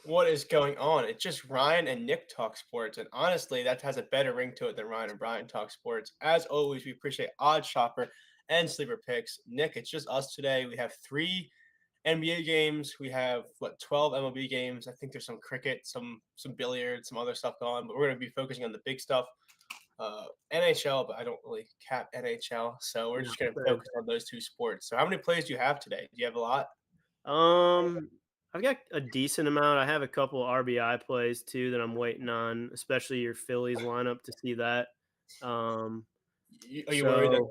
What is going on? It's just Ryan and Nick talk sports, and honestly, that has a better ring to it than Ryan and Brian talk sports. As always, we appreciate Odd Shopper and Sleeper Picks. Nick, it's just us today. We have three NBA games. We have 12 MLB games. I think there's some cricket, some billiards, some other stuff going, but we're going to be focusing on the big stuff. NHL, but I don't really cap NHL, so we're Yeah, just going to same. focus on those two sports. So, how many plays do you have today? Do you have a lot? Um, I've got a decent amount. I have a couple RBI plays too that I'm waiting on, especially your Phillies lineup to see that. Um, Are you worried that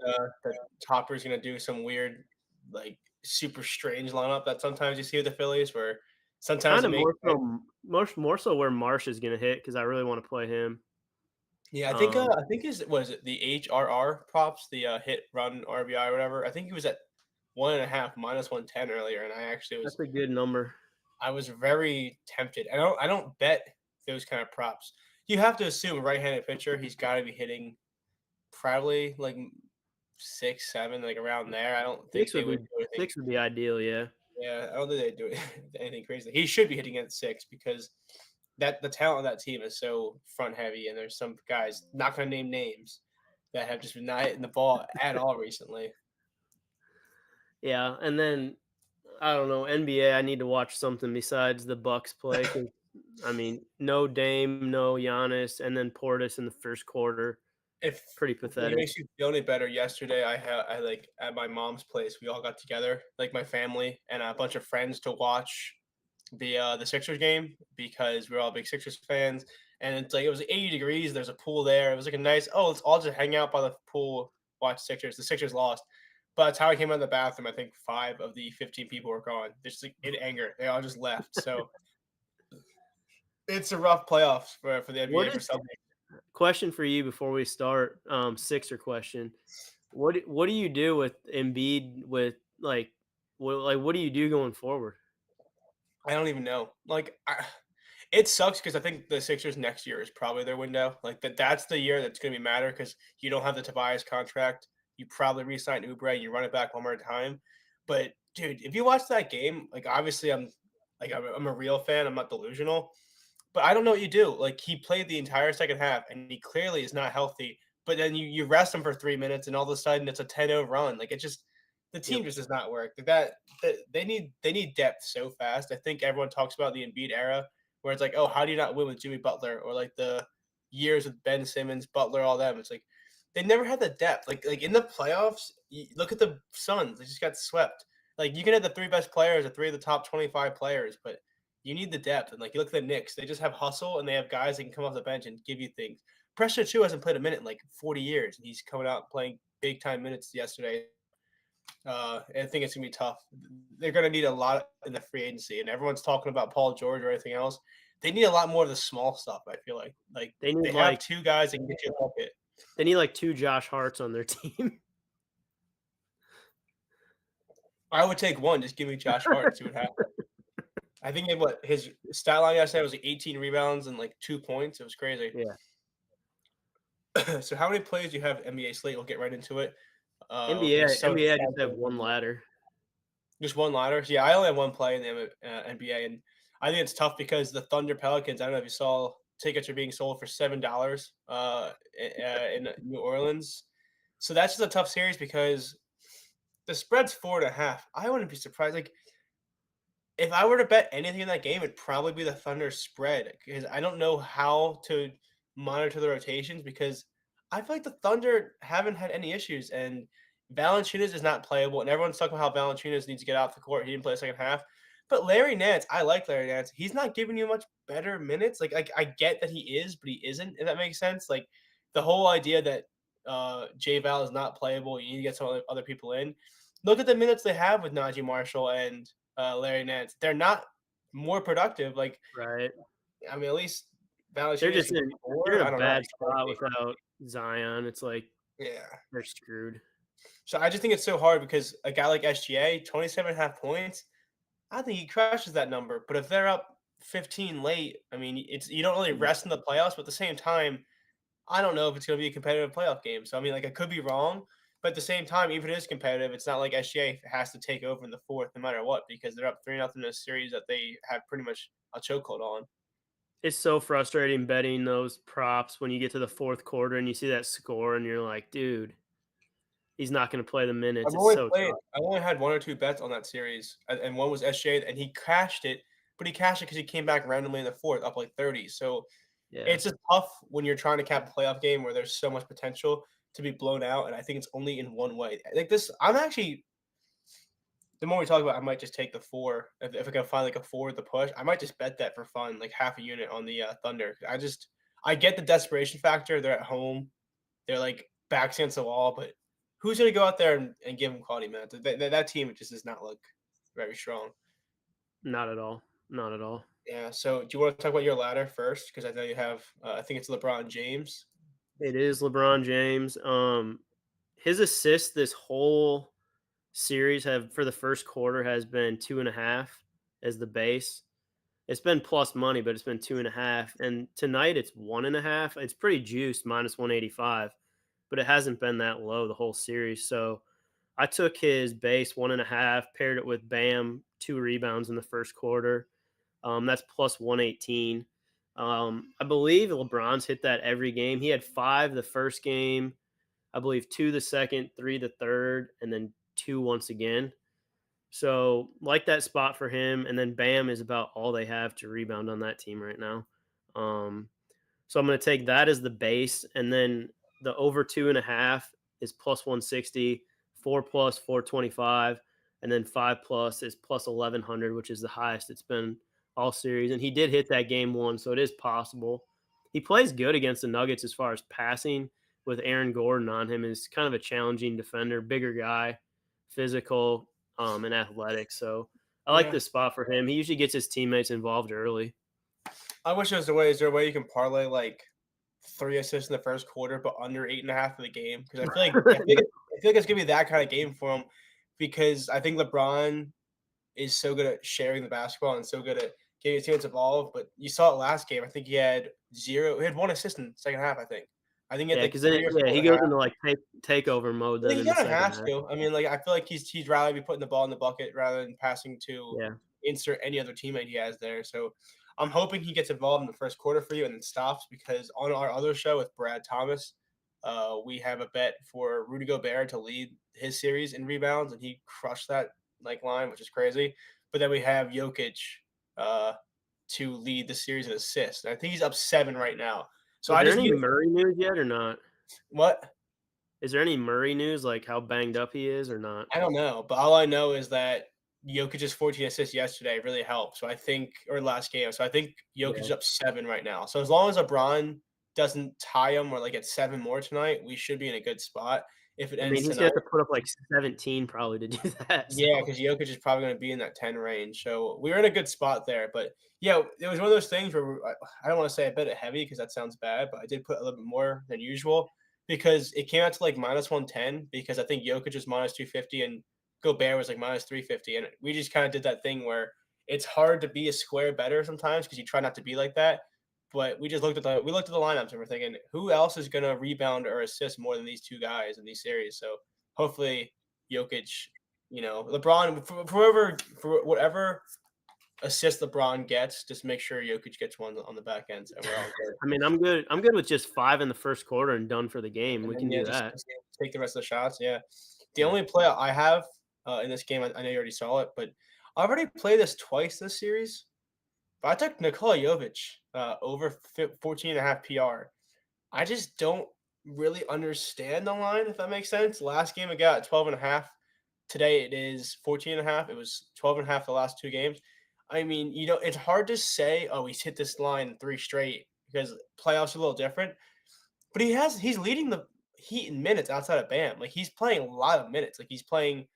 so the Topper's gonna do some weird, like, super strange lineup that sometimes you see with the Phillies, where sometimes kind it of makes more so where Marsh is gonna hit because I really want to play him. yeah, Um, I think is what is it, the HRR props, the, hit, run, RBI, or whatever. I think he was at 1.5 -110 earlier, and that's a good number. I was very tempted. I don't bet those kind of props. You have to assume right-handed pitcher, he's gotta be hitting probably, like, 6, 7, like, around there. I don't think Six they would would be do anything. six would be ideal. Yeah, Yeah, I don't think they do it anything crazy. He should be hitting at 6 because that the talent of that team is so front heavy, and there's some guys, not gonna name names, that have just been not hitting the ball at all recently. yeah, and then I don't know NBA. I need to watch something besides the Bucks play because I mean, no Dame, no Giannis, and then Portis in the first quarter. If Pretty it pathetic. makes you feel any better, yesterday I like at my mom's place, we all got together, like my family and a bunch of friends to watch the Sixers game because we're all big Sixers fans. And it's like it was 80 degrees. There's a pool there. It was like a nice, oh, let's all just hang out by the pool, watch Sixers. The Sixers lost. But that's how I came out of the bathroom. I think 5 of the 15 people were gone. Just like in anger. They all just left. So it's a rough playoffs for the What NBA for is some. question for you before we start? Sixer question. What do you do with Embiid with what do you do going forward? I don't even know. It sucks because I think the Sixers next year is probably their window. Like that's the year that's going to be matter because you don't have the Tobias contract. You probably re-sign Oubre. You run it back one more time. But dude, if you watch that game, like obviously I'm a real fan. I'm not delusional, but I don't know what you do. Like he played the entire second half and he clearly is not healthy. But then you rest him for 3 minutes and all of a sudden it's a 10-0 run. Like it just the Yep. team just does not work. They need depth so fast. I think everyone talks about the Embiid era where it's like, oh, how do you not win with Jimmy Butler or like the years with Ben Simmons, Butler, all them? It's like they never had the depth. Like in the playoffs, look at the Suns; they just got swept. Like you can have the three best players or three of the top 25 players, but you need the depth. And like you look at the Knicks, they just have hustle and they have guys that can come off the bench and give you things. Preston Chu hasn't played a minute in like 40 years, and he's coming out playing big time minutes yesterday. I think it's gonna be tough. They're gonna need a lot in the free agency, and everyone's talking about Paul George or anything else. They need a lot more of the small stuff. I feel like They they need have like two guys that can get you a bucket. they need like two Josh Harts on their team. I would take one. Just give me Josh Hart. See what happens. I think what his stat line yesterday was like 18 rebounds and like 2 points. It was crazy. Yeah. So how many plays do you have NBA slate? We'll get right into it. NBA There's so NBA I just have one ladder. just one ladder. Yeah, I only have one play in the NBA, and I think it's tough because the Thunder Pelicans. I don't know if you saw tickets are being sold for $7 in New Orleans. So that's just a tough series because the spread's 4.5. I wouldn't be surprised. Like if I were to bet anything in that game, it'd probably be the Thunder spread because I don't know how to monitor the rotations because I feel like the Thunder haven't had any issues and Valanciunas is not playable and everyone's talking about how Valanciunas needs to get off the court. He didn't play the second half. But Larry Nance, I like Larry Nance. He's not giving you much better minutes. Like I get that he is, but he isn't, if that makes sense. Like the whole idea that J Val is not playable, you need to get some other people in. Look at the minutes they have with Najee Marshall and Larry Nance. They're not more productive. Like, Right. I mean, at least They're Valanciunas just can get in they're more. in I a don't know. bad spot without Zion. It's like Yeah. they're screwed. So I just think it's so hard because a guy like SGA, 27.5 points, I think he crushes that number. But if they're up 15 late, I mean, it's you don't really Yeah. rest in the playoffs. But at the same time, I don't know if it's going to be a competitive playoff game. So I mean, like I could be wrong, but at the same time, even if it is competitive, it's not like SGA has to take over in the fourth no matter what because they're up 3-0 in a series that they have pretty much a chokehold on. It's so frustrating betting those props when you get to the 4th quarter and you see that score and you're like, "Dude, he's not gonna play the minutes." It's so tough. I've only had 1 or 2 bets on that series, and one was SJ, and he cashed it, but he cashed it because he came back randomly in the 4th up, like, 30, so Yeah. it's just tough when you're trying to cap a playoff game where there's so much potential to be blown out, and I think it's only in one way. Like, this I'm actually the more we talk about it, I might just take the 4. If I can find, like, a 4 with the push, I might just bet that for fun, like, half a unit on the, Thunder. I get the desperation factor, they're at home, they're, like, backs against the wall, but who's gonna go out there and give them quality minutes? That team just does not look very strong. Not at all. Not at all. Yeah, so do you wanna talk about your ladder first? Because I know you have, I think it's LeBron James. It is LeBron James. His assists this whole series have for the 1st quarter has been 2.5 as the base. It's been plus money, but it's been 2.5. And tonight it's 1.5. It's pretty juiced, minus 185, but it hasn't been that low the whole series. So I took his base 1.5, paired it with Bam, 2 rebounds in the 1st quarter. That's plus 118. I believe LeBron's hit that every game. He had 5 the first game, I believe 2 the second, 3 the third, and then 2 once again. So like that spot for him, and then Bam is about all they have to rebound on that team right now. Um, so I'm going to take that as the base, and then the over 2.5 is plus 160, 4 plus 425, and then 5 plus is plus 1100, which is the highest it's been all series. And he did hit that game one, so it is possible. He plays good against the Nuggets as far as passing with Aaron Gordon on him. Is kind of a challenging defender, bigger guy, physical, and athletic. So I like Yeah. this spot for him. He usually gets his teammates involved early. I wish there was a way is there a way you can parlay, like, 3 assists in the 1st quarter, but under 8.5 of the game? Because I feel like it's gonna be that kinda game for him because I think LeBron is so good at sharing the basketball and so good at getting his teammates involved, but you saw it last game. I think he had 1 assist in the second half, I think. I think he had, Yeah, like, because then 3 or yeah, 4 he in the goes half. into, like, takeover mode Well, then he in the kinda second has half. to. I mean, like, I feel like he'd rather be putting the ball in the bucket rather than passing to Yeah. insert any other teammate he has there. So I'm hoping he gets involved in the 1st quarter for you and then stops because on our other show with Brad Thomas, we have a bet for Rudy Gobert to lead his series in rebounds, and he crushed that like line, which is crazy. But then we have Jokic uh, to lead the series in assists. And I think he's up 7 right now. So Is I there just any need Murray news yet or not? what? Is there any Murray news, like how banged up he is or not? I don't know, but all I know is that Jokic's 14 assists yesterday really helped. So I think or last game. So I think Jokic Yeah. is up 7 right now. So as long as LeBron doesn't tie him or like get 7 more tonight, we should be in a good spot. If it I mean, ends he's gonna tonight, have to put up, like, 17 probably to do that, yeah, so because Jokic is probably going to be in that 10 range. So we're in a good spot there. But yeah, it was one of those things where I don't want to say I bet it heavy because that sounds bad, but I did put a little bit more than usual because it came out to like minus 110 because I think Jokic was minus 250 and Gobert was like minus 350. And we just kind of did that thing where it's hard to be a square better sometimes because you try not to be like that. But we looked at the lineups and we're thinking, who else is going to rebound or assist more than these two guys in these series? So hopefully Jokic, LeBron for whatever assist LeBron gets, just make sure Jokic gets one on the back end, and we're all good. I mean, I'm good with just 5 in the 1st quarter and done for the game. And We then can yeah, do that. just take the rest of the shots. Yeah, the Yeah. only play I have in this game, I know you already saw it, but I've already played this twice this series. But I took Nikola Jovic over 14.5 PR. I just don't really understand the line, if that makes sense. Last game it got 12.5. Today it is 14.5. It was 12.5 the last 2 games. I mean, it's hard to say, oh, he's hit this line 3 straight because playoffs are a little different. But he's leading the Heat in minutes outside of Bam. Like he's playing a lot of minutes. Like he's playing,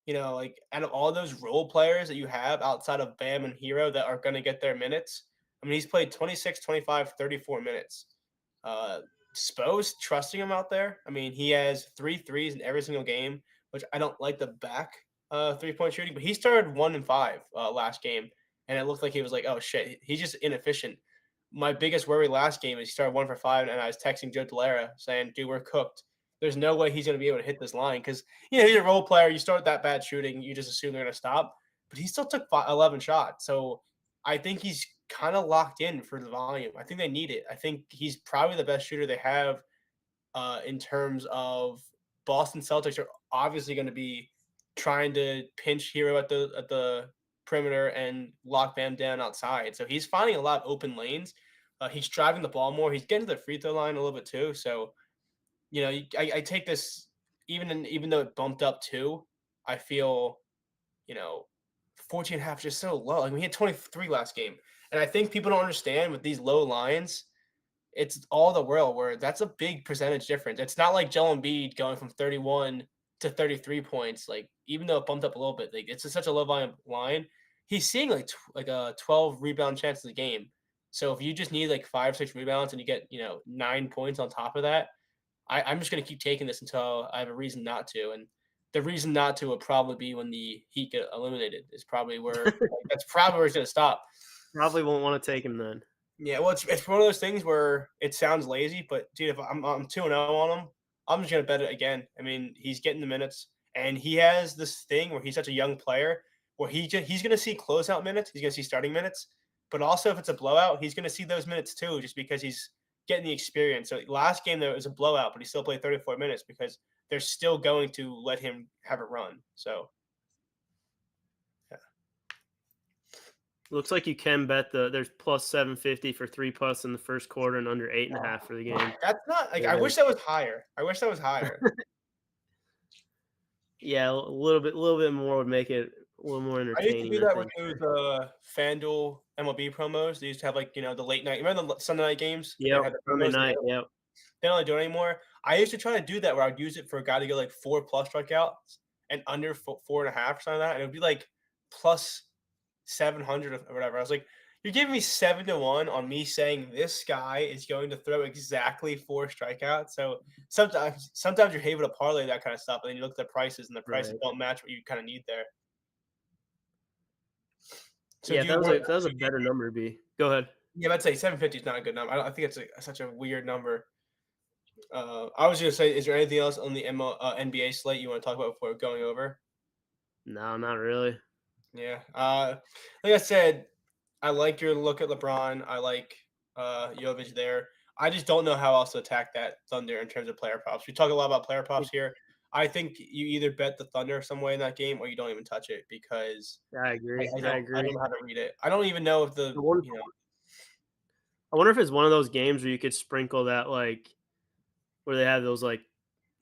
like out of all those role players that you have outside of Bam and Hero that are going to get their minutes. I mean, he's played 26, 25, 34 minutes. Uh Spo's trusting him out there. I mean, he has 3 threes in every single game, which I don't like the back 3-point shooting, but he started 1 and 5 last game and it looked like he was like, "Oh shit, he's just inefficient." My biggest worry last game is he started 1 for 5, and I was texting Joe Delara saying, "Dude, we're cooked. There's no way he's going to be able to hit this line because he's a role player. You start that bad shooting, you just assume they're going to stop." But he still took 11 shots, so I think he's kind of locked in for the volume. I think they need it. I think he's probably the best shooter they have in terms of Boston Celtics are obviously going to be trying to pinch Hero at the perimeter and lock Bam down outside. So he's finding a lot of open lanes. He's driving the ball more. He's getting to the free throw line a little bit too. So I take this even though it bumped up too. I feel 14 and a half is just so low. Like we hit 23 last game, and I think people don't understand with these low lines it's all the world where that's a big percentage difference. It's not like Joel Embiid going from 31 to 33 points. Like even though it bumped up a little bit, like it's such a low volume line. He's seeing like a 12 rebound chance a game. So if you just need like 5, 6 rebounds and you get 9 points on top of that, I'm just gonna keep taking this until I have a reason not to. And the reason not to would probably be when the Heat get eliminated. Is probably where that's probably where it's gonna stop. Probably won't want to take him then. Yeah, well, it's one of those things where it sounds lazy, but dude, if I'm 2-0 on him, I'm just gonna bet it again. I mean, he's getting the minutes, and he has this thing where he's such a young player, where he's gonna see closeout minutes, he's gonna see starting minutes, but also if it's a blowout, he's gonna see those minutes too, just because he's getting the experience. So last game there was a blowout, but he still played 34 minutes because they're still going to let him have a run. So yeah. Looks like you can bet there's plus 750 for 3 plus in the first quarter and under 8.5 for the game. That's not like I Yeah. wish that was higher. I wish that was higher. Yeah, a little bit more would make it a little more I used to entertaining, do I that with think. those, FanDuel MLB promos. They used to have, like, the late night remember the Sunday night games? They Yep, had the Sunday promos, night, yep. they don't really do it anymore. I used to try to do that where I would use it for a guy to get, like, 4 plus strikeouts and under 4.5 or something like that, and it would be, like, plus 700 or whatever. I was like, "You're giving me 7-1 on me saying this guy is going to throw exactly 4 strikeouts." So, sometimes you're able to parlay that kinda stuff, and then you look at the prices, and the prices Right. don't match what you kinda need there. So Yeah, do you if that was a better number to be. Go ahead. Yeah, I'd say 750 is not a good number. I think it's such a weird number. I was gonna say, is there anything else on the NBA slate you want to talk about before going over? No, not really. Yeah. Like I said, I like your look at LeBron. I like Jovic there. I just don't know how else to attack that Thunder in terms of player props. We talk a lot about player props here. I think you either bet the Thunder some way in that game or you don't even touch it because I agree, I I don't agree. know how to read it. I don't even know if I wonder I wonder if it's one of those games where you could sprinkle that, like where they have those, like,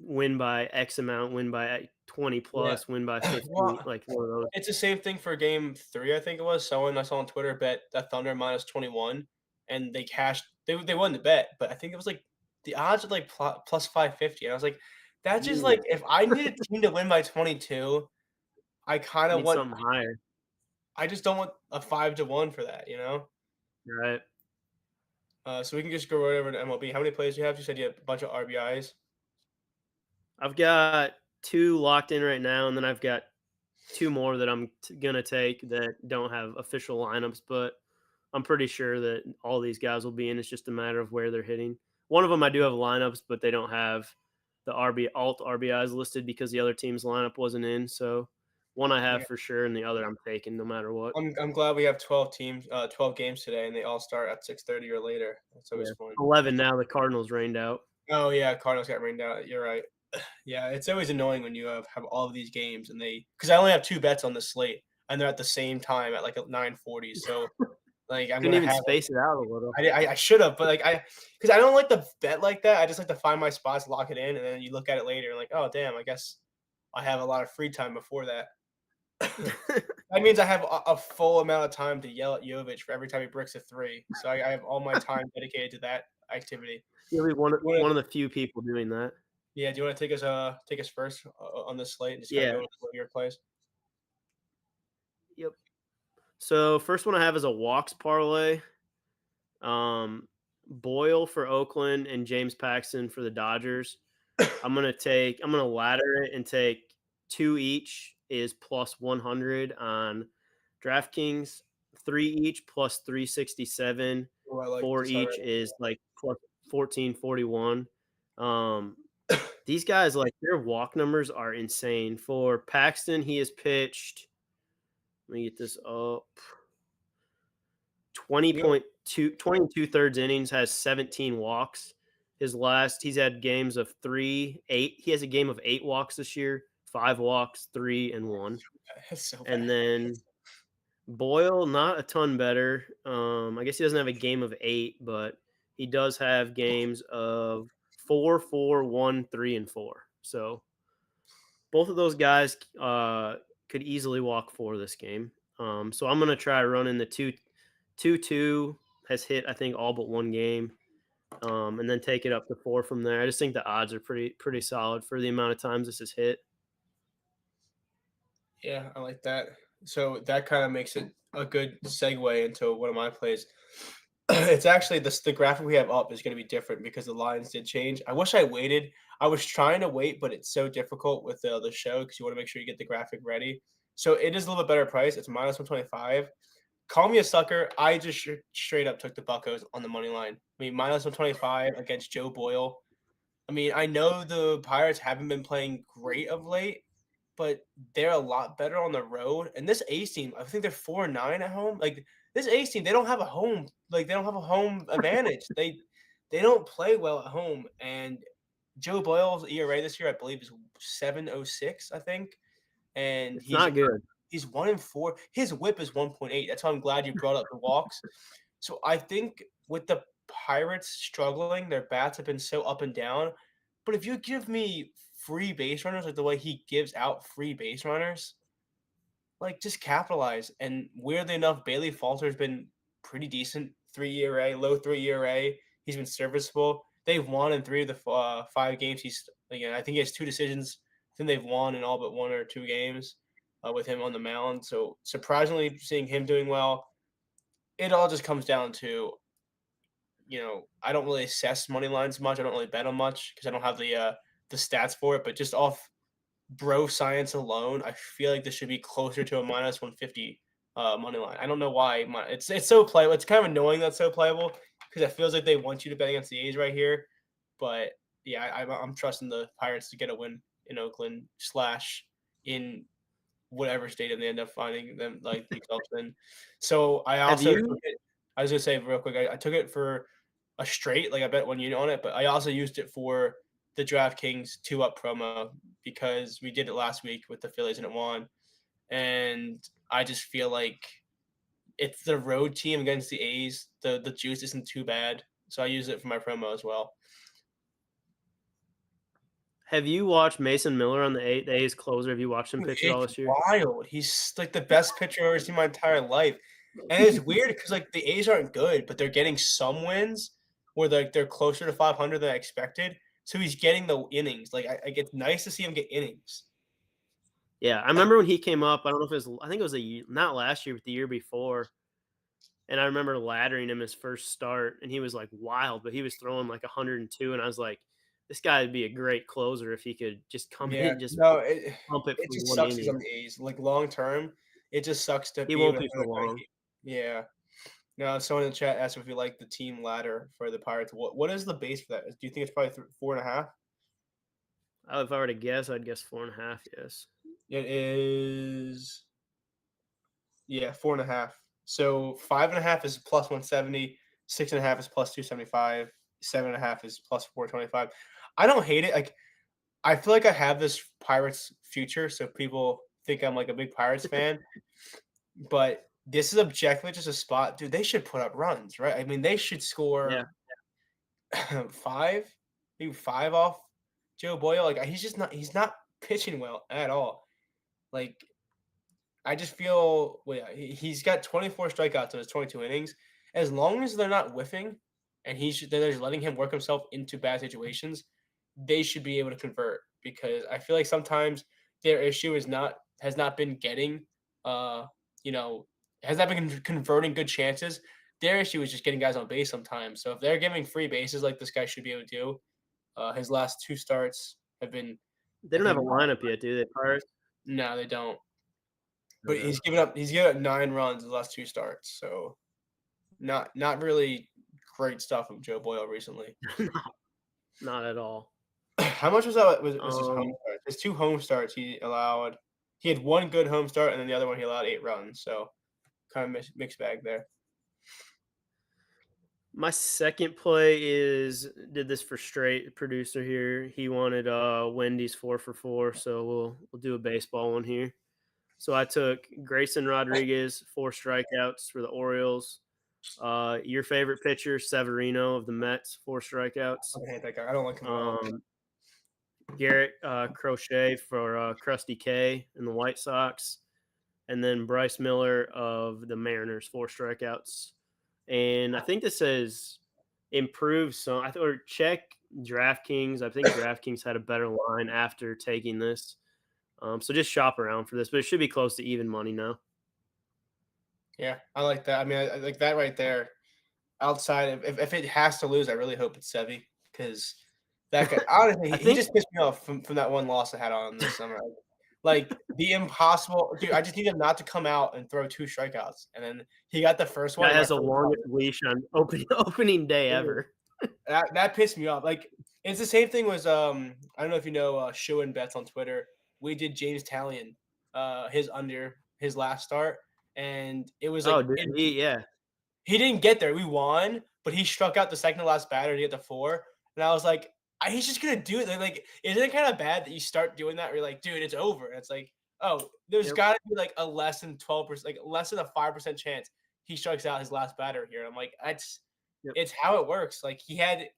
win by X amount, win by 20 yeah. plus, win by Well, 50, like one of those. it's the same thing for game 3, I think it was. Someone I saw on Twitter bet that Thunder minus 21, and they cashed they won the bet, but I think it was, like, the odds are, like, plus 550, and I was like, "That's just, Ooh, like if I need a team to win by 22, I kinda need want something higher, I just don't want a 5-1 for that, you know?" right? So we can just go right over to MLB. How many players do you have? You said you have a bunch of RBIs. I've got 2 locked in right now, and then I've got 2 more that I'm gonna take that don't have official lineups, but I'm pretty sure that all these guys will be in. It's just a matter of where they're hitting. One of them I do have lineups, but they don't have the alt RBIs listed because the other team's lineup wasn't in. So one I have Yeah. for sure, and the other I'm taking no matter what. I'm glad we have 12 teams, 12 games today, and they all start at 6:30 or later. That's always Yeah, fun. 11 now. The Cardinals rained out. Oh, yeah, Cardinals got rained out. You're right. Yeah, it's always annoying when you have all of these games and because I only have 2 bets on the slate, and they're at the same time at, like, 9:40, so, like, I'm Couldn't gonna even have, like space it out a little. I should have, but, like, because I don't like to bet like that, I just like to find my spots, lock it in, and then you look at it later and like, "Oh, damn, I guess I have a lot of free time before that." That means I have a full amount of time to yell at Jovic for every time he bricks a 3, so I have all my time dedicated to that activity. You'll be You wanna one of the few people doing that. Yeah, do you wanna take us first on this slate and just kinda Yeah. go into your plays? Yep. So first one I have is a walks parlay. Boyle for Oakland and James Paxton for the Dodgers. I'm gonna ladder it and take 2 each is plus 100 on DraftKings, 3 each plus 367, Oh, I like 4 this each already. is like plus 1441. Um, these guys, like, their walk numbers are insane. For Paxton, he has pitched, let me get this up, Yeah. 20 and 2/3 innings, has 17 walks. He's had games of 3, 8. He has a game of 8 walks this year, 5 walks, 3 and 1. That's so And bad. then Boyle, not a ton better. I guess he doesn't have a game of 8, but he does have games of 4, 4, 1, 3, and 4. So both of those guys could easily walk 4 this game. So I'm gonna try running the 2-2 has hit, I think, all but one game, and then take it up to 4 from there. I just think the odds are pretty solid for the amount of times this has hit. Yeah, I like that. So that kind of makes it a good segue into one of my plays. It's actually the graphic we have up is going to be different because the lines did change. I wish I waited. I was trying to wait, but it's so difficult with the show because you want to make sure you get the graphic ready. So it is a little bit better price. It's minus 125. Call me a sucker. I just straight up took the Buccos on the money line. I mean, minus 125 against Joe Boyle. I mean, I know the Pirates haven't been playing great of late, but they're a lot better on the road. And this A's team, I think they're 4-9 at home. Like this A's team, they don't have a home. Like they don't have a home advantage. They don't play well at home. And Joe Boyle's ERA this year, I believe, is 7.06. I think, and It's not good. he's 1-4. His WHIP is 1.8. That's why I'm glad you brought up the walks. So I think with the Pirates struggling, their bats have been so up and down. But if you give me free base runners, like the way he gives out free base runners, like just capitalize. And weirdly enough, Bailey Falter's been pretty decent. 3 ERA, low 3 ERA. He's been serviceable. They've won in 3 of the 5 games. He's again, I think he has 2 decisions. I think they've won in all but 1 or 2 games with him on the mound. So surprisingly, seeing him doing well, it all just comes down to I don't really assess money lines much. I don't really bet on much because I don't have the stats for it. But just off bro science alone, I feel like this should be closer to a minus 150 money line. I don't know why. It's so playable. It's kind of annoying that's so playable because it feels like they want you to bet against the A's right here. But yeah, I'm trusting the Pirates to get a win in Oakland / in whatever stadium they end up finding them like themselves in. So I Have also took you it. I was gonna say real quick. I took it for a straight, like I bet 1 unit on it, but I also used it for the DraftKings 2-up promo because we did it last week with the Phillies and it won. And I just feel like it's the road team against the A's. The juice isn't too bad. So I use it for my promo as well. have you watched Mason Miller on the A's closer? Have you watched him Dude, pitch at all it's this year? wild. He's like the best pitcher I've ever seen in my entire life. And it's weird because like the A's aren't good, but they're getting some wins where they're closer to 500 than I expected. So he's getting the innings. Like it's nice to see him get innings. Yeah, I remember when he came up. I don't know if it was. I think it was not last year, but the year before. And I remember laddering him his first start, and he was like wild, but he was throwing like 102, and I was like, this guy would be a great closer if he could just come in Yeah, and just no, pump it it for just one sucks he's inning. on the A's. Like long term, it just sucks to He be able won't to be have for that kind of long. yeah. Now, someone in the chat asked if we like the team ladder for the Pirates. What is the base for that? Do you think it's probably 4.5? If I were to guess, I'd guess 4.5. Yes. It is, yeah, 4.5. So 5.5 is plus 170, 6.5 is plus 275, 7.5 is plus 425. I don't hate it. Like I feel like I have this Pirates future, so people think I'm like a big Pirates fan. But this is objectively just a spot, dude. They should put up runs, right? I mean, they should Yeah. score 5, maybe 5 off Joe Boyle. Like he's not pitching well at all. Like I just feel well, yeah, he's got 24 strikeouts in his 22 innings. As long as they're not whiffing and they're just letting him work himself into bad situations, they should be able to convert because I feel like sometimes their issue has not been getting uh you know has not been converting good chances. Their issue is just getting guys on base sometimes. So if they're giving free bases like this guy should be able to do, his last 2 starts have been, They I don't have a think, lineup yet, do they, Pirates? no, they don't. But Uh, he's given up 9 runs in the last 2 starts. So not really great stuff from Joe Boyle recently. not at all. How much was that? Was his home Um, start? His 2 home starts he allowed. He had 1 good home start, and then the other one he allowed 8 runs. So kind of mixed bag there. My second play is did this for straight producer here. He wanted Wendy's 4 for 4, so we'll do a baseball one here. So I took Grayson Rodriguez, 4 strikeouts for the Orioles. Your favorite pitcher, Severino of the Mets, 4 strikeouts. I hate that guy. I don't like him at all. Um, Garrett Crochet for Krusty K in the White Sox, and then Bryce Miller of the Mariners, 4 strikeouts. And I think this has improved some. I thought or check DraftKings. I think DraftKings had a better line after taking this. So just shop around for this, but it should be close to even money now. Yeah, I like that. I mean, I like that right there. Outside of if it has to lose, I really hope it's Sevy because that guy honestly, I he think just pissed me off from that one loss I had on him this summer. Like the impossible dude, I just need him not to come out and throw 2 strikeouts, and then he got the first one guy in my has the first longest leash on opening day dude, ever. that pissed me off. Like it's the same thing was I don't know if you know Shoe and Bets on Twitter. We did James Talion, his under his last start, and it was Oh, like did he? Yeah. he didn't get there. We won, but he struck out the second to last batter to get the 4. And I was like, he's just gonna do it. Like, isn't it kind of bad that you start doing that? Where you're like, dude, it's over. And it's like, oh, there's Yep. got to be like a less than 12%, like less than a 5% chance he strikes out his last batter here. And I'm like, Yep. it's how it works. Like he had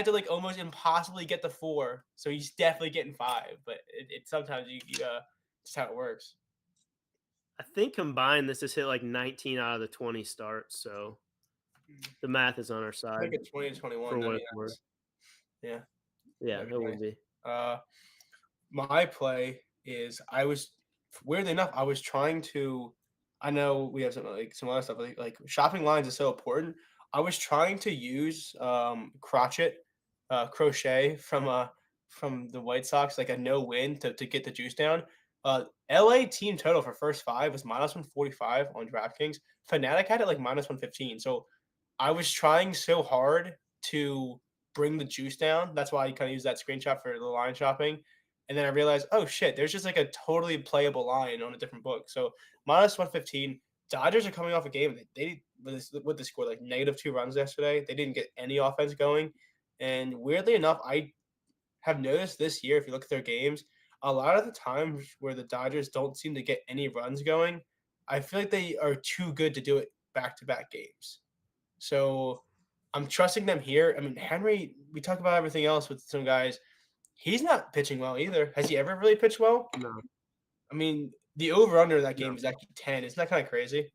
to like almost impossibly get the 4, so he's definitely getting 5. But it sometimes you just how it works. I think combined, this has hit like 19 out of the 20 starts. So the math is on our I think side it's 20 to 21. for Then what he it's worth. has. Yeah, Yeah, that'd it be will nice. be. Uh, my play is I was weirdly enough, I was trying to I know we have some other stuff like shopping lines is so important. I was trying to use crochet from the White Sox, like a no win to get the juice down. LA team total for first 5 was -145 on DraftKings. Fanatic had it like -115. So I was trying so hard to bring the juice down. That's why I kind of use that screenshot for the line shopping. And then I realized, oh shit, there's just like a totally playable line on a different book. So -115. Dodgers are coming off a game. They with the score like -2 runs yesterday. They didn't get any offense going. And weirdly enough, I have noticed this year, if you look at their games, a lot of the times where the Dodgers don't seem to get any runs going, I feel like they are too good to do it back to back games. So I'm trusting them here. I mean, Henry, we talk about everything else with some guys. He's not pitching well either. Has he ever really pitched well? No, I mean, the over under that no. game is actually 10. Isn't that kind of crazy?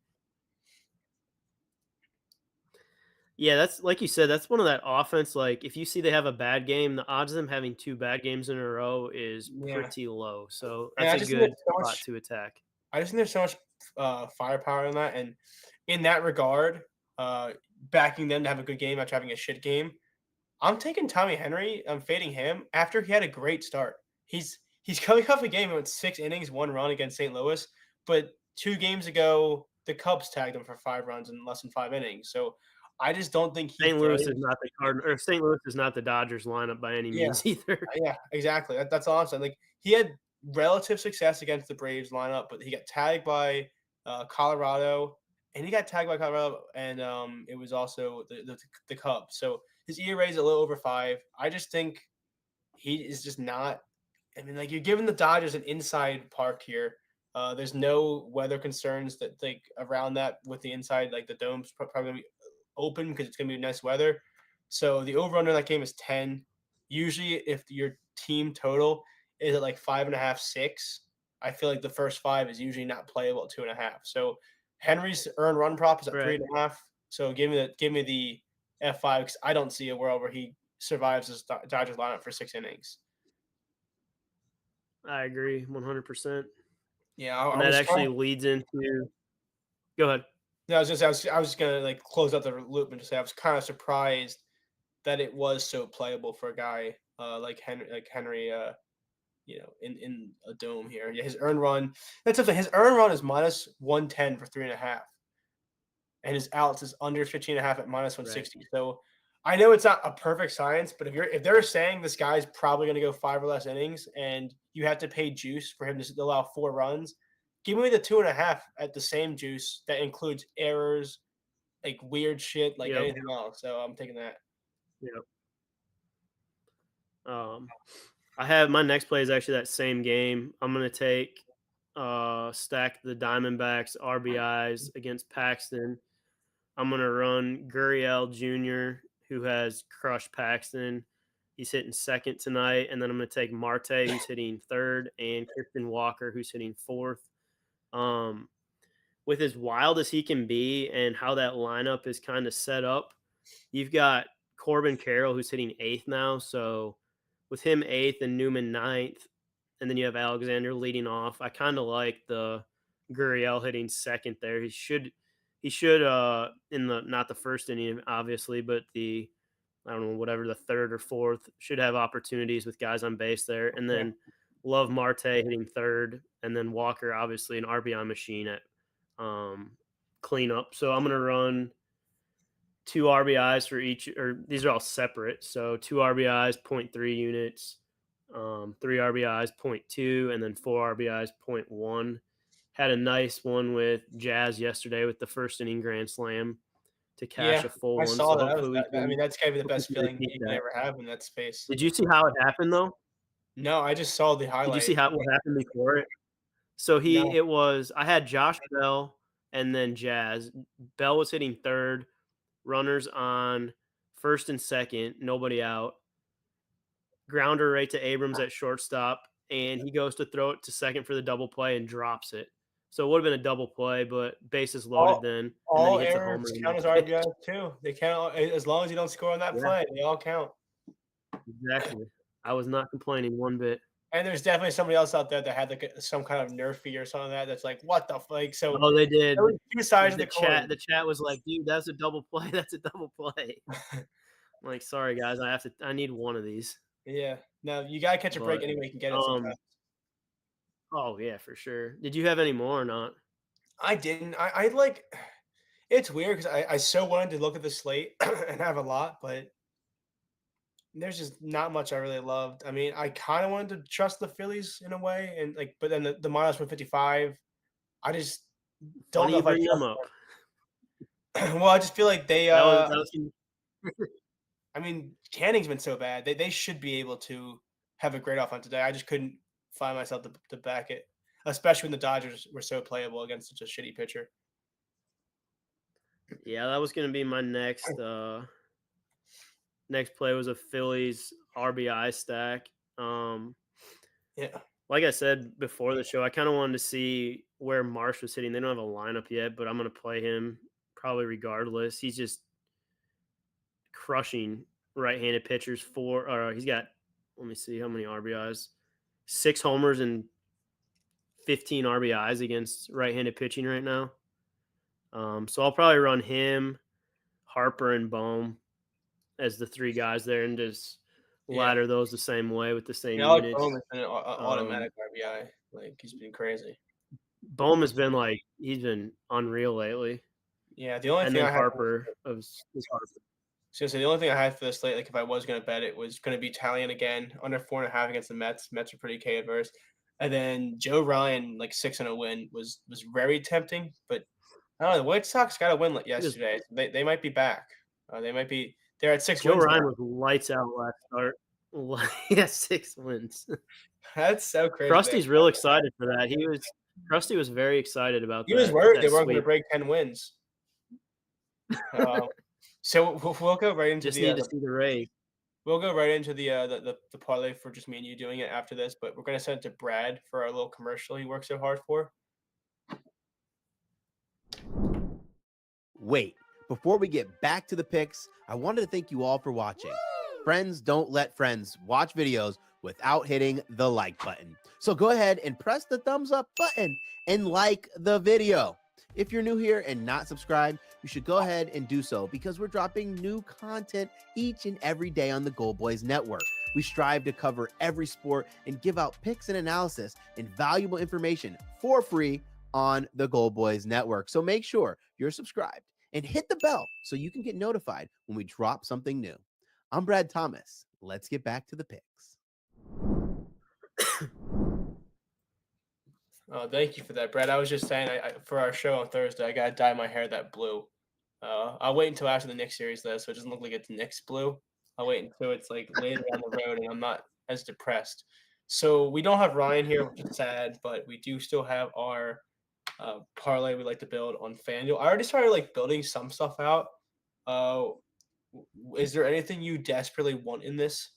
Yeah, that's like you said, that's one of that offense. Like, if you see they have a bad game, the odds of them having 2 bad games in a row is Yeah. pretty low. So And that's a good spot to attack. I just think there's so much firepower in that. And in that regard, backing them to have a good game after having a shit game, I'm taking Tommy Henry. I'm fading him after he had a great start. He's coming off a game that went 6 innings, 1 run against St. Louis, but 2 games ago the Cubs tagged him for 5 runs in less than 5 innings. So I just don't think he St. Louis is thrives. not the Cardinal or St. Louis is not the Dodgers lineup by any Yeah, means either. yeah, exactly. That's all I'm saying. Like he had relative success against the Braves lineup, but he got tagged by Colorado, and he got tagged by Colorado, and it was also the Cubs. So his ERA is a little over 5. I just think he is just not. I mean, like you're giving the Dodgers an inside park here. There's no weather concerns that like around that with the inside, like the dome's probably gonna be open because it's gonna be nice weather. So the over under that game is 10. Usually, if your team total is at like 5.5, 6, I feel like the first 5 is usually not playable at 2.5. So Henry's earned run prop is at Right. 3.5. So give me the F5 because I don't see a world where he survives this Dodgers lineup for 6 innings. I agree 100%. Yeah, And I that was actually trying. leads into go ahead. No, I was just I was just gonna like close out the loop and just say I was kind of surprised that it was so playable for a guy like Henry, in a dome here. Yeah, his earned run. That's something. His earned run is -110 for 3.5, and his outs is under 15.5 at Right. -160. So I know it's not a perfect science, but if they're saying this guy's probably going to go 5 or less innings, and you have to pay juice for him to allow 4 runs, give me the 2.5 at the same juice that includes errors, like weird shit like Yep. anything else. So I'm taking that. Yep. I have my next play is actually that same game. I'm gonna take stack the Diamondbacks RBIs against Paxton. I'm gonna run Gurriel Jr., who has crushed Paxton. He's hitting second tonight, and then I'm gonna take Marte, who's hitting third, and Christian Walker, who's hitting fourth. Um, with as wild as he can be and how that lineup is kind of set up, you've got Corbin Carroll, who's hitting eighth now. So with him eighth and Newman ninth, and then you have Alexander leading off. I kind of like the Gurriel hitting second there. He should in the not the first inning obviously, but the I don't know whatever the third or fourth should have opportunities with guys on base there, and Yeah. then Love Marte hitting third, and then Walker obviously an RBI machine at cleanup. So I'm gonna run two RBIs for each, or these are all separate. So two RBIs, zero point 0.3 units, three RBIs, 0.2, and then four RBIs, 0.1. Had a nice one with Jazz yesterday with the first inning grand slam to cash Yeah, a full I one. saw So that. hopefully we I mean, can, that's gotta be the hopefully best we can feeling repeat you can that. ever have in that space. Did you see how it happened though? No, I just saw the Did you see highlight. how what happened before it? So No. I had Josh Bell and then Jazz. Bell was hitting third, runners on first and second, nobody out. Grounder right to Abrams at shortstop, and he goes to throw it to second for the double play and drops it. So it would have been a double play, but bases loaded All then, and then he all hits a errors homer the count as next pitch. RBIs too. They count as long as you don't score on that Yeah, play, they all count. exactly. I was not complaining one bit. And there's definitely somebody else out there that had like some kind of nerfy or something like that that's like, what the like so Oh, they did. there was two sides of The the coin. chat was like, "Dude, that's a double play. That's a double play." I'm like, "Sorry guys, I need one of these." Yeah. No, you gotta catch a break But any way you can get it sometimes. um oh yeah, for sure. Did you have any more or not? I didn't. I like it's weird because I so wanted to look at the slate and have a lot, but there's just not much I really loved. I mean, I kind of wanted to trust the Phillies in a way, and like, but then the minus 155, I just don't Funny know you if I bring them trust up. them. Well, I just feel like they, That was I mean, Canning's been so bad. They should be able to have a great offense today. I just couldn't find myself to back it, especially when the Dodgers were so playable against such a shitty pitcher. yeah, that was gonna be my next play was a Phillies RBI stack. Um, Yeah, like I said before the show, I kind of wanted to see where Marsh was hitting. They don't have a lineup yet, but I'm gonna play him probably regardless. He's just crushing right-handed pitchers. He's got. Let me see how many RBIs. 6 homers and 15 RBIs against right-handed pitching right now. So I'll probably run him, Harper, and Bohm as the three guys there, and just yeah. ladder those the same way with the same Yeah, I like units. Bowman's been an Um, automatic RBI. Like he's been crazy. Bohm has been he's been unreal lately, Yeah, the only and thing then I had Harper is Harper. so the only thing I had for the slate, like if I was gonna bet it, was gonna be Italian again, under 4.5 against the Mets. Mets are pretty K adverse. And then Joe Ryan, like 6-0 win was very tempting, but I don't know. The White Sox got a win Just yesterday. They might be back. They're at 6 Joe wins now. Ryan was lights out last start. He has 6 wins. That's so crazy. Krusty's real excited for that. Krusty was very excited about He was that worried they that weren't going to sweep. break 10 wins. So we'll go right into Just need to see the Rays. we'll go right into the parlay for just me and you doing it after this. But we're going to send it to Brad for our little commercial he worked so hard for. Wait, before we get back to the picks, I wanted to thank you all for watching. Friends don't let friends watch videos without hitting the like button. So go ahead and press the thumbs up button and like the video. If you're new here and not subscribed, you should go ahead and do so because we're dropping new content each and every day on the GoldBoys Network. We strive to cover every sport and give out picks and analysis and valuable information for free on the GoldBoys Network. So make sure you're subscribed and hit the bell so you can get notified when we drop something new. I'm Brad Thomas. Let's get back to the picks. Oh, thank you for that, Brad. I was just saying, for our show on Thursday, I got to dye my hair that blue. I'll wait until after the Knicks series though, so it doesn't look like it's Knicks blue. I'll wait until it's like later down the road, and I'm not as depressed. So we don't have Ryan here, which is sad, but we do still have our parlay we like to build on FanDuel. I already started like building some stuff out. Uh, is there anything you desperately want in this?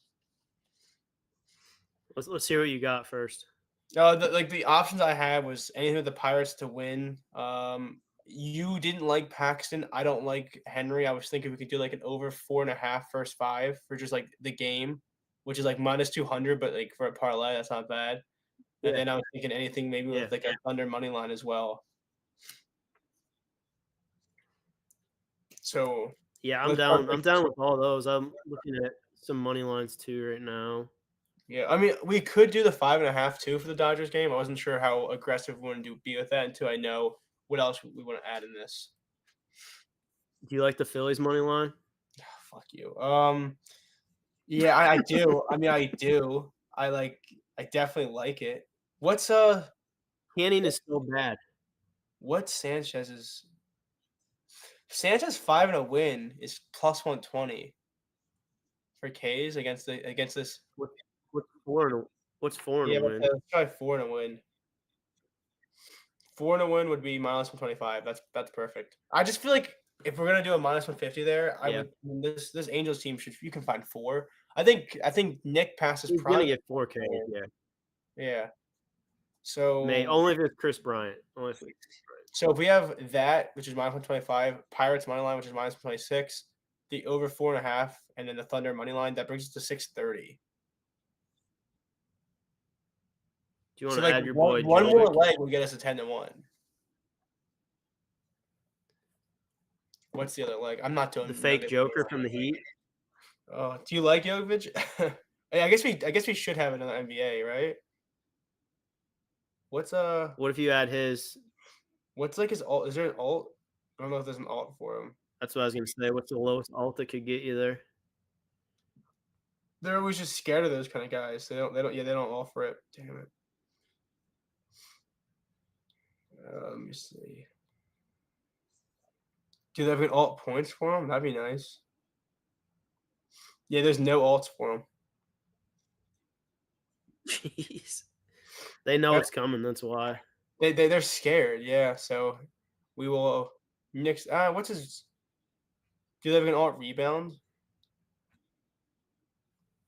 Let's hear what you got first. The options I had was anything with the Pirates to win. You didn't like Paxton. I don't like Henry. I was thinking we could do like an over 4.5 first 5 for just like the game, which is like -200, but like for a parlay, that's not bad. And Yeah. then I was thinking anything maybe Yeah. with like a Thunder money line as well. So Yeah, I'm let's start down. I'm down with all those. I'm looking at some money lines too right now. yeah, I mean, we could do the 5.5 too for the Dodgers game. I wasn't sure how aggressive we want to be with that until I know what else we want to add in this. Do you like the Phillies money line? Fuck you. Yeah, I do. I mean, I do. I definitely like it. What's Canning is still bad. what's Sanchez's Sanchez 5 and a win is +120 for K's against this. What's four and a, what's four and Yeah, a win? let's try 4 and a win. 4 and a win would be -125. That's perfect. I just feel like if we're gonna do a -150 there, I Yeah. would this Angels team should you can find 4. I think Nick passes He's prime. gonna get 4K. Yeah, Yeah. So only if it's Chris Bryant. Only if it's So if we have that, which is -125, Pirates money line, which is -126, the over 4.5, and then the Thunder money line, that brings us to 630. Do you want So to like add your one, boy one more Jovic? leg will get us to 10-1. What's the other leg? I'm not doing The fake Nuggets. Joker from the Heat? Oh, do you like Jovic? I guess we should have another NBA, right? What's What if you add his? what's like his alt? Is there an alt? I don't know if there's an alt for him. That's what I was gonna say. What's the lowest alt that could get you there? They're always just scared of those kind of guys. They don't offer it. Damn it. Let me see. Do they have an alt points for him? That'd be nice. Yeah, there's no alts for him. Jeez, they know it's coming. That's why. They're scared. Yeah, so we will next. What's his? Do they have an alt rebound?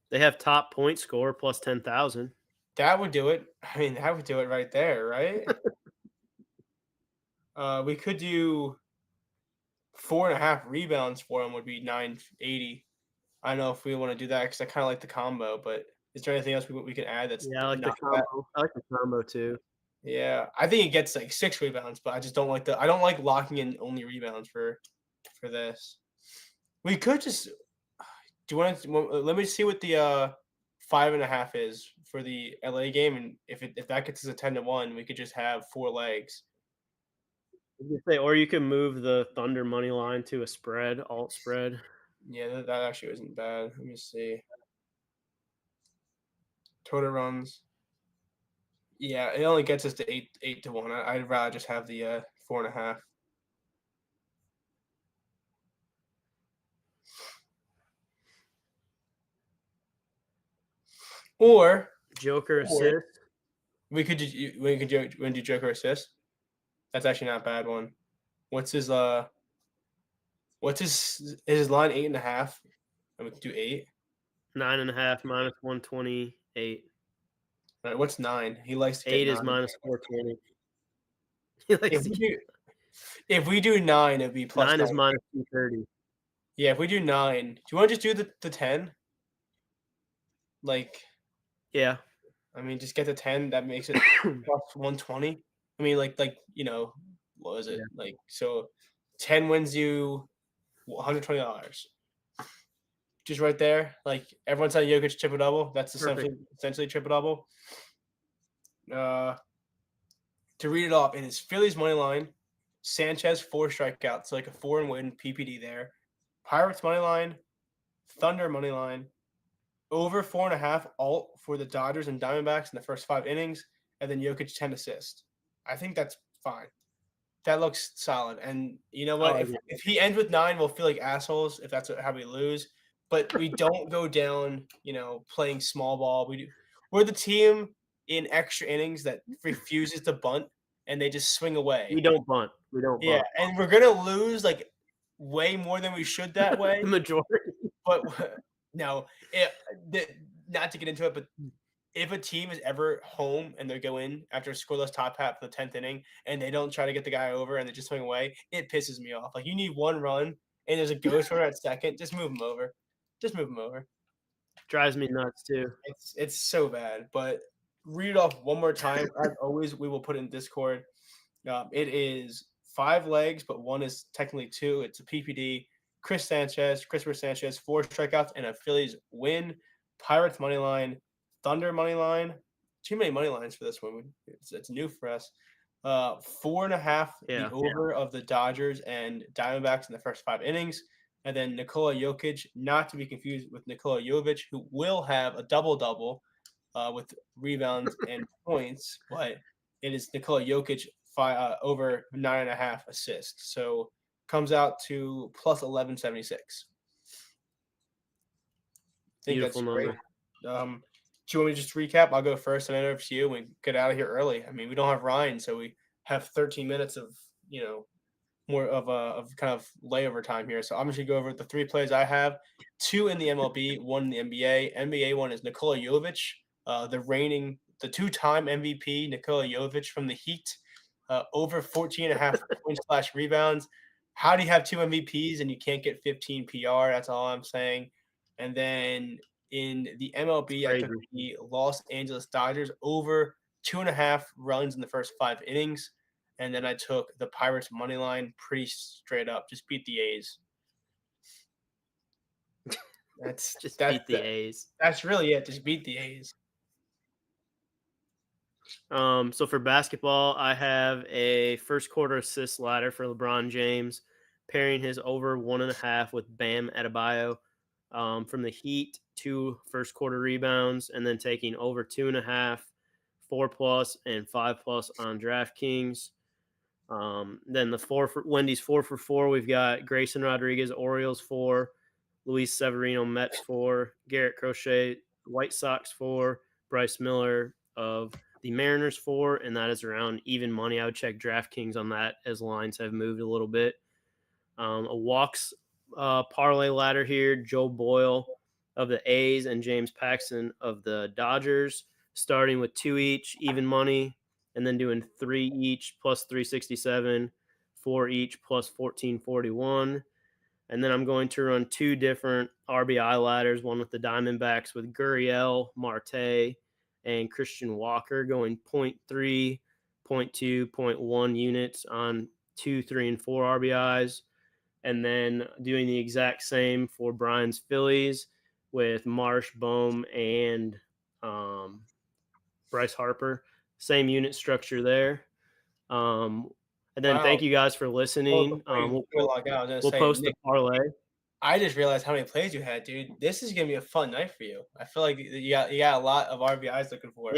They have top point score plus 10,000. That would do it. I mean, that would do it right there, right? We could do 4.5 rebounds for him would be 980. I don't know if we want to do that because I kind of like the combo, but is there anything else we can add that's Yeah, I like the not that? combo. I like the combo too. Yeah, I think it gets like 6 rebounds, but I just don't like I don't like locking in only rebounds for this. We could just do you want to let me see what the 5.5 is for the LA game, and if that gets us a 10-1, we could just have 4 legs. Or you can move the Thunder money line to a spread, alt spread. Yeah, that actually isn't bad. Let me see. Total runs. Yeah, it only gets us to 8-1. I'd rather just have the 4.5. Or Joker assist. we could do Joker assist. That's actually not a bad one. What's his line 8.5? And we can do 8. 9.5 minus 128. All right, what's 9? He likes to get 8 is 9. minus 420. He likes to get, If we do 9, it'd be plus 9 is 9. minus 230. Yeah, if we do 9, do you want to just do the 10? Like, Yeah. I mean, just get the 10. That makes it plus 120. I mean, like what was it? Yeah. Like, so 10 wins you $120. Just right there. Like, everyone's saying Jokic triple double. That's essentially triple double. To read it off, it is Phillies money line, Sanchez 4 strikeouts, so like a 4 and win PPD there. Pirates money line, Thunder money line, over 4.5 alt for the Dodgers and Diamondbacks in the first 5 innings, and then Jokic 10 assists. I think that's fine. That looks solid. And you know what? like If it. if he ends with 9, we'll feel like assholes if that's how we lose. But we don't go down, playing small ball. We're the team in extra innings that refuses to bunt and they just swing We away. don't bunt. We don't Yeah, bunt. and we're gonna lose like way more than we should that way. The majority. But no, the, not to get into it, but if a team is ever home and they go in after a scoreless top hat for the 10th inning and they don't try to get the guy over and they just swing away, it pisses me off. Like you need one run and there's a ghost runner at second, just move him over. Just move him over. Drives me nuts too. It's so bad. But read it off one more time. As always, we will put it in Discord. It is 5 legs, but one is technically 2. It's a PPD. Christopher Sanchez, 4 strikeouts and a Phillies win. Pirates money line, Thunder money line. Too many money lines for this one. It's new for us. 4.5 Yeah. the over of the Dodgers and Diamondbacks in the first 5 innings. And then Nikola Jokic, not to be confused with Nikola Jovic, who will have a double-double with rebounds and points, but it is Nikola Jokic over 9.5 assists. So comes out to plus 1176. I think Beautiful that's great. number. Do you want me to just recap? I'll go first and then over to you. We get out of here early. I mean, we don't have Ryan, so we have 13 minutes of, more of kind of layover time here. So I'm just gonna go over the 3 plays I have. 2 in the MLB, 1 in the NBA. NBA one is Nikola Jovic, the 2-time MVP Nikola Jovic from the Heat, over 14.5 points / rebounds. How do you have 2 MVPs and you can't get 15 PR? That's all I'm saying. And then in the MLB, I took the Los Angeles Dodgers over 2.5 runs in the first 5 innings. And then I took the Pirates money line pretty straight up. Just beat the A's. Beat the A's. That's really it. Just beat the A's. So for basketball, I have a first quarter assist ladder for LeBron James, pairing his over 1.5 with Bam Adebayo. From the Heat, 2 first quarter rebounds, and then taking over 2.5, 4+, and 5+ on DraftKings. Then the Wendy's 4 for 4. We've got Grayson Rodriguez, Orioles 4, Luis Severino, Mets 4, Garrett Crochet, White Sox 4, Bryce Miller of the Mariners 4, and that is around even money. I would check DraftKings on that as lines have moved a little bit. A walks parlay ladder here, Joe Boyle of the A's and James Paxton of the Dodgers, starting with 2 each, even money, and then doing 3 each plus 367, 4 each plus 1441. And then I'm going to run 2 different RBI ladders, one with the Diamondbacks with Gurriel, Marte, and Christian Walker, going 0.3, 0.2, 0.1 units on 2, 3, and 4 RBIs. And then doing the exact same for Brian's Phillies with Marsh, Bohm, and Bryce Harper. Same unit structure there. And then thank you guys for listening. We'll post the parlay. I just realized how many plays you had, dude. This is gonna be a fun night for you. I feel like you got a lot of RBIs looking for.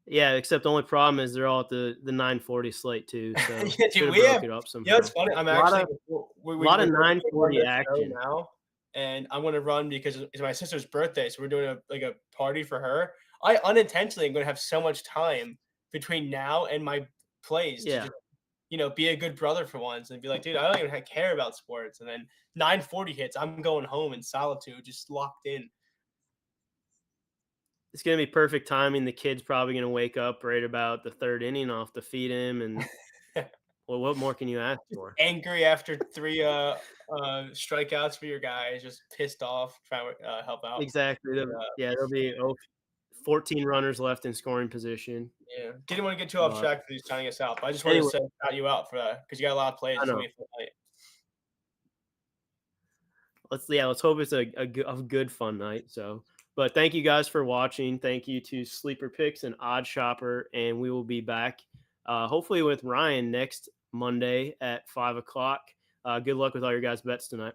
Yeah, except the only problem is they're all at the 9:40 slate too. So yeah, dude, we have it up somehow. Yeah, it's funny. I'm actually a lot of 9:40 action now, and I'm gonna run because it's my sister's birthday, so we're doing a party for her. I unintentionally am gonna have so much time between now and my plays to just, be a good brother for once and be like, dude, I don't even care about sports. And then 9:40 hits, I'm going home in solitude, just locked in. It's going to be perfect timing. The kid's probably going to wake up right about the 3rd inning. I'll have to feed him. And well, what more can you ask for? Angry after 3 strikeouts for your guys, just pissed off, trying to help out. Exactly. There'll be 14 runners left in scoring position. Yeah. Didn't want to get too off track for these signing us out, but I just wanted to shout you out for that because you got a lot of plays. Let's hope it's a good fun night. So. But thank you guys for watching. Thank you to Sleeper Picks and Odd Shopper. And we will be back hopefully with Ryan next Monday at 5 o'clock. Good luck with all your guys' bets tonight.